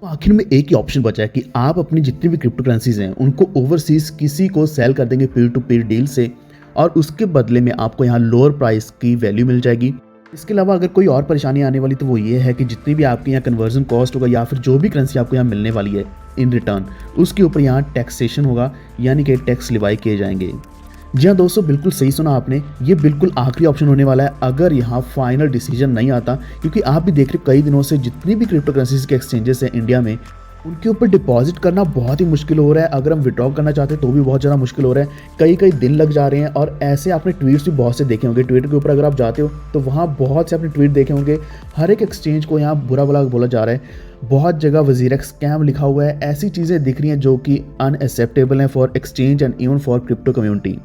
आखिर में एक ही ऑप्शन बचा है कि आप अपनी जितनी भी क्रिप्टो करेंसीज हैं उनको ओवरसीज किसी को सेल कर देंगे पीयर टू पीयर डील से, और उसके बदले में आपको यहाँ लोअर प्राइस की वैल्यू मिल जाएगी। इसके अलावा अगर कोई और परेशानी आने वाली तो वो ये है कि जितनी भी आपके यहाँ कन्वर्जन कॉस्ट होगा या फिर जो भी करेंसी आपको यहाँ मिलने वाली है इन रिटर्न, उसके ऊपर यहाँ टैक्सेशन होगा, यानी कि टैक्स लिवाई किए जाएंगे। जी हाँ दोस्तों, बिल्कुल सही सुना आपने, ये बिल्कुल आखिरी ऑप्शन होने वाला है अगर यहाँ फाइनल डिसीजन नहीं आता, क्योंकि आप भी देख रहे कई दिनों से जितनी भी क्रिप्टो करेंसीज के एक्सचेंजेस हैं इंडिया में, उनके ऊपर डिपॉजिट करना बहुत ही मुश्किल हो रहा है। अगर हम विड्रॉ करना चाहते हैं तो भी बहुत ज़्यादा मुश्किल हो रहा है, कई कई दिन लग जा रहे हैं। और ऐसे आपने ट्वीट्स भी बहुत से देखे होंगे, ट्विटर के ऊपर अगर आप जाते हो तो वहाँ बहुत से आपने ट्वीट देखे होंगे, हर एक एक्सचेंज को यहाँ बुरा भला बोला जा रहा है, बहुत जगह वजीरेक्स स्कैम लिखा हुआ है, ऐसी चीज़ें दिख रही हैं जो कि अनएक्सेप्टेबल हैं for exchange and even for crypto community.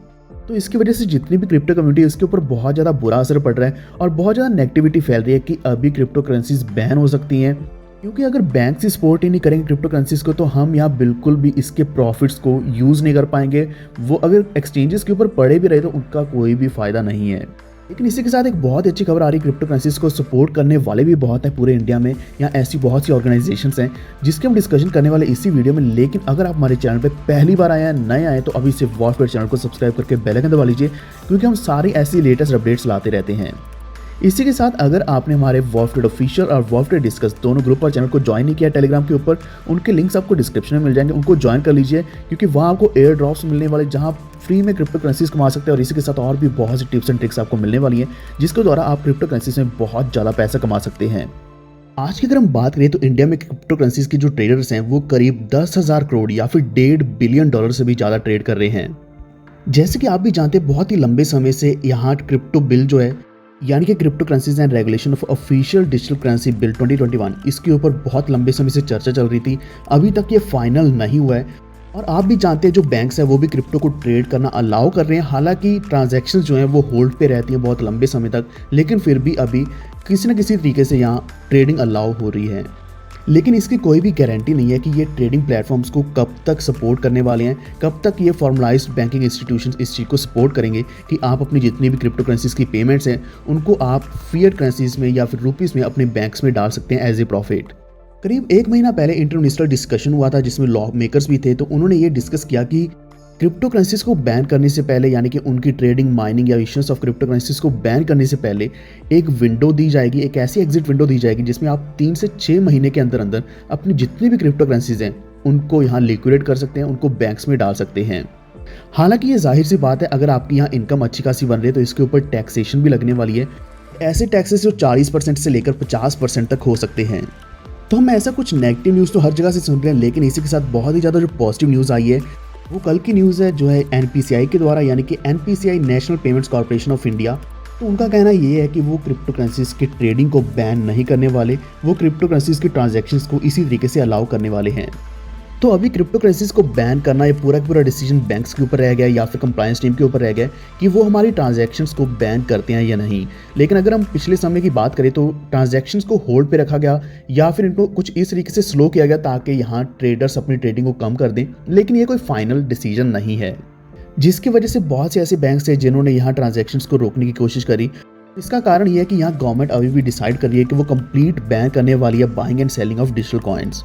तो इसकी वजह से जितनी भी क्रिप्टो कम्युनिटी है उसके ऊपर बहुत ज़्यादा बुरा असर पड़ रहा है और बहुत ज़्यादा नेगेटिविटी फैल रही है कि अभी क्रिप्टो करेंसीज बैन हो सकती हैं, क्योंकि अगर बैंक से सपोर्ट ही नहीं करेंगे क्रिप्टो करेंसीज को तो हम यहाँ बिल्कुल भी इसके प्रॉफिट्स को यूज़ नहीं कर पाएंगे। वो अगर एक्सचेंजेस के ऊपर पड़े भी रहे तो उनका कोई भी फ़ायदा नहीं है। लेकिन इसी के साथ एक बहुत ही अच्छी खबर आ रही है, क्रिप्टो करेंसीज को सपोर्ट करने वाले भी बहुत हैं पूरे इंडिया में। यहाँ ऐसी बहुत सी ऑर्गेनाइजेशंस हैं जिसके हम डिस्कशन करने वाले इसी वीडियो में। लेकिन अगर आप हमारे चैनल पे पहली बार आए हैं, नए आए, तो अभी से वॉरफेयर चैनल को सब्सक्राइब करके बेल आइकन दबा लीजिए, क्योंकि हम सारी ऐसी लेटेस्ट अपडेट्स लाते रहते हैं। इसी के साथ अगर आपने हमारे वॉरफेयर ऑफिशियल और वॉरफेयर डिस्कस दोनों ग्रुप और चैनल को ज्वाइन नहीं किया टेलीग्राम के ऊपर, उनके लिंक्स आपको डिस्क्रिप्शन में मिल जाएंगे, उनको ज्वाइन कर लीजिए, क्योंकि वहाँ आपको एयर ड्रॉप्स मिलने वाले जहाँ फ्री में क्रिप्टो करेंसीज कमा सकते हैं। और इसी के साथ और भी बहुत सी टिप्स एंड ट्रिक्स आपको मिलने वाली हैं जिसके द्वारा आप क्रिप्टो करेंसीज में बहुत ज़्यादा पैसा कमा सकते हैं। आज की अगर हम बात करें तो इंडिया में क्रिप्टो करेंसीज के जो ट्रेडर्स हैं वो करीब 10,000 करोड़ या फिर $1.5 बिलियन से भी ज़्यादा ट्रेड कर रहे हैं। जैसे कि आप भी जानते हैं, बहुत ही लंबे समय से यहाँ क्रिप्टो बिल जो है, यानी कि crypto currencies and regulation of official digital currency bill 2021, इसके ऊपर बहुत लंबे समय से चर्चा चल रही थी। अभी तक ये फाइनल नहीं हुआ है। और आप भी जानते हैं जो बैंक्स हैं वो भी क्रिप्टो को ट्रेड करना अलाउ कर रहे हैं। हालांकि ट्रांजैक्शंस जो हैं वो होल्ड पे रहती हैं बहुत लंबे समय तक, लेकिन फिर भी अभी किसी न किसी तरीके से यहाँ ट्रेडिंग अलाउ हो रही है। लेकिन इसकी कोई भी गारंटी नहीं है कि ये ट्रेडिंग प्लेटफॉर्म्स को कब तक सपोर्ट करने वाले हैं, कब तक ये फॉर्मलाइज्ड बैंकिंग इंस्टीट्यूशंस इस चीज़ को सपोर्ट करेंगे कि आप अपनी जितनी भी क्रिप्टो करेंसीज की पेमेंट्स हैं उनको आप फिएट करेंसीज में या फिर रुपीज़ में अपने बैंक्स में डाल सकते हैं एज ए प्रॉफिट। करीब 1 महीना पहले इंटरनेशनल डिस्कशन हुआ था जिसमें लॉ मेकर्स भी थे, तो उन्होंने ये डिस्कस किया कि क्रिप्टो करेंसीज को बैन करने से पहले, यानी कि उनकी ट्रेडिंग, माइनिंग या इश्यूएंस ऑफ क्रिप्टो करेंसीज को बैन करने से पहले एक विंडो दी जाएगी, एक ऐसी एग्जिट विंडो दी जाएगी जिसमें आप 3 से 6 महीने के अंदर अंदर अपनी जितनी भी क्रिप्टो करेंसीज हैं उनको यहाँ लिक्विडेट कर सकते हैं, उनको बैंक्स में डाल सकते हैं। हालांकि ये जाहिर सी बात है, अगर आपकी यहाँ इनकम अच्छी खासी बन रही है तो इसके ऊपर टैक्सेशन भी लगने वाली है। ऐसे टैक्सेस जो 40% से लेकर 50% तक हो सकते हैं। तो हम ऐसा कुछ नेगेटिव न्यूज़ तो हर जगह से सुन रहे हैं, लेकिन इसी के साथ बहुत ही ज़्यादा जो पॉजिटिव न्यूज़ आई है वो कल की न्यूज़ है, जो है NPCI के द्वारा, यानी कि NPCI national payments corporation of India. तो उनका कहना ये है कि वो क्रिप्टो करेंसीज की ट्रेडिंग को बैन नहीं करने वाले, वो क्रिप्टो करेंसीज की ट्रांजैक्शंस को इसी तरीके से अलाउ करने वाले हैं। तो अभी क्रिप्टो करेंसीज को बैन करना ये पूरा पूरा डिसीजन बैंक्स के ऊपर रह गया या फिर कंप्लायंस टीम के ऊपर रह गया कि वो हमारी ट्रांजैक्शंस को बैन करते हैं या नहीं। लेकिन अगर हम पिछले समय की बात करें तो ट्रांजैक्शंस को होल्ड पे रखा गया या फिर इनको कुछ इस तरीके से स्लो किया गया ताकि यहाँ ट्रेडर्स अपनी ट्रेडिंग को कम कर दें। लेकिन ये कोई फाइनल डिसीजन नहीं है, जिसकी वजह से बहुत से ऐसे बैंक्स हैं जिन्होंने यहाँ ट्रांजैक्शंस को रोकने की कोशिश करी। इसका कारण ये है कि यहाँ गवर्नमेंट अभी भी डिसाइड कर रही है कि वो कंप्लीट बैन करने वाली है buying and selling of digital coins.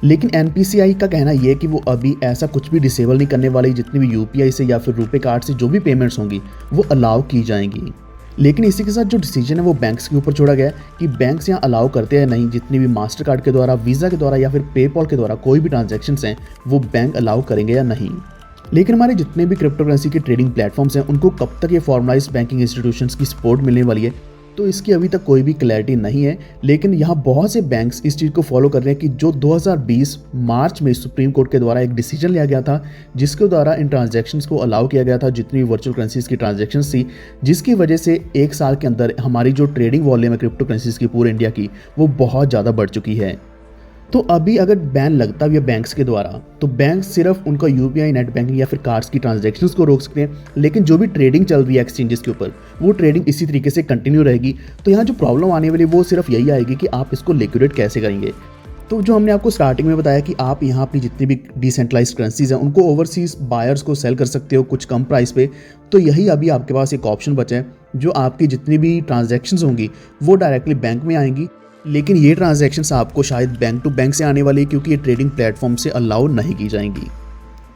लेकिन NPCI का कहना यह है कि वो अभी ऐसा कुछ भी डिसेबल नहीं करने वाली, जितनी भी UPI से या फिर रुपे कार्ड से जो भी पेमेंट्स होंगी वो अलाउ की जाएंगी। लेकिन इसी के साथ जो डिसीजन है वो बैंक्स के ऊपर छोड़ा गया है कि बैंक्स यहाँ अलाउ करते हैं नहीं, जितनी भी मास्टर कार्ड के द्वारा, वीज़ा के द्वारा या फिर पेपॉल के द्वारा कोई भी ट्रांजैक्शंस हैं वो बैंक अलाउ करेंगे या नहीं। लेकिन हमारे जितने भी क्रिप्टो करेंसी के ट्रेडिंग प्लेटफॉर्म्स हैं उनको कब तक ये फॉर्मलाइज्ड बैंकिंग इंस्टीट्यूशंस की सपोर्ट मिलने वाली है, तो इसकी अभी तक कोई भी क्लैरिटी नहीं है। लेकिन यहाँ बहुत से बैंक्स इस चीज़ को फॉलो कर रहे हैं कि जो 2020 मार्च में सुप्रीम कोर्ट के द्वारा एक डिसीजन लिया गया था जिसके द्वारा इन ट्रांजैक्शंस को अलाउ किया गया था, जितनी भी वर्चुअल करेंसीज की ट्रांजैक्शंस थी, जिसकी वजह से 1 साल के अंदर हमारी जो ट्रेडिंग वॉल्यूम है क्रिप्टो करेंसीज की पूरे इंडिया की वो बहुत ज़्यादा बढ़ चुकी है। तो अभी अगर बैन लगता भी है बैंक्स के द्वारा तो बैंक सिर्फ उनका UPI, नेट बैंकिंग या फिर कार्ड्स की ट्रांजैक्शंस को रोक सकते हैं, लेकिन जो भी ट्रेडिंग चल रही है एक्सचेंजेस के ऊपर वो ट्रेडिंग इसी तरीके से कंटिन्यू रहेगी। तो यहाँ जो प्रॉब्लम आने वाली वो सिर्फ यही आएगी कि आप इसको लिक्विडेट कैसे करेंगे। तो जो हमने आपको स्टार्टिंग में बताया कि आप यहाँ अपनी जितनी भी डिसेंट्रलाइज्ड करेंसीज हैं उनको ओवरसीज बायर्स को सेल कर सकते हो कुछ कम प्राइस पे, तो यही अभी आपके पास एक ऑप्शन बचा है। जो आपकी जितनी भी ट्रांजैक्शंस होंगी वो डायरेक्टली बैंक में आएंगी लेकिन ये ट्रांजैक्शंस आपको शायद बैंक टू बैंक से आने वाली है, क्योंकि ये ट्रेडिंग प्लेटफॉर्म से अलाउ नहीं की जाएंगी।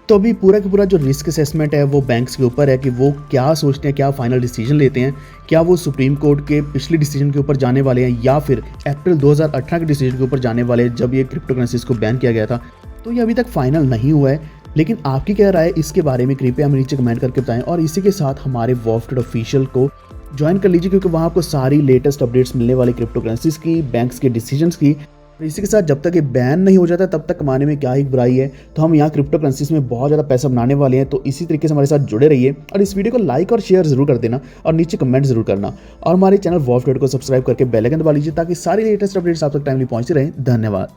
तो अभी पूरा का पूरा जो रिस्क असेसमेंट है वो बैंक्स के ऊपर है कि वो क्या सोचते हैं, क्या फाइनल डिसीजन लेते हैं। क्या वो सुप्रीम कोर्ट के पिछले डिसीजन के ऊपर जाने वाले हैं या फिर अप्रैल 2018 के डिसीजन के ऊपर जाने वाले हैं, जब ये क्रिप्टो करेंसीज को बैन किया गया था। तो ये अभी तक फाइनल नहीं हुआ है, लेकिन आपकी क्या राय है इसके बारे में कृपया हमें नीचे कमेंट करके बताएं। और इसी के साथ हमारे वॉल्फ ट्रेड ऑफिशियल को ज्वाइन कर लीजिए, क्योंकि वहाँ आपको सारी लेटेस्ट अपडेट्स मिलने वाली क्रिप्टो करेंसीज की, बैंक्स के डिसीजंस की। और इसी के साथ जब तक ये बैन नहीं हो जाता तब तक कमाने में क्या ही बुराई है। तो हम यहाँ क्रिप्टो करेंसीज में बहुत ज़्यादा पैसा बनाने वाले हैं, तो इसी तरीके से हमारे साथ जुड़े रहिए और इस वीडियो को लाइक और शेयर जरूर कर देना और नीचे कमेंट जरूर करना। और हमारे चैनल वॉल्फ ट्रेड को सब्सक्राइब करके बेल आइकन दबा लीजिए, ताकि सारी लेटेस्ट अपडेट्स आप तक टाइमली पहुँचती रहें। धन्यवाद।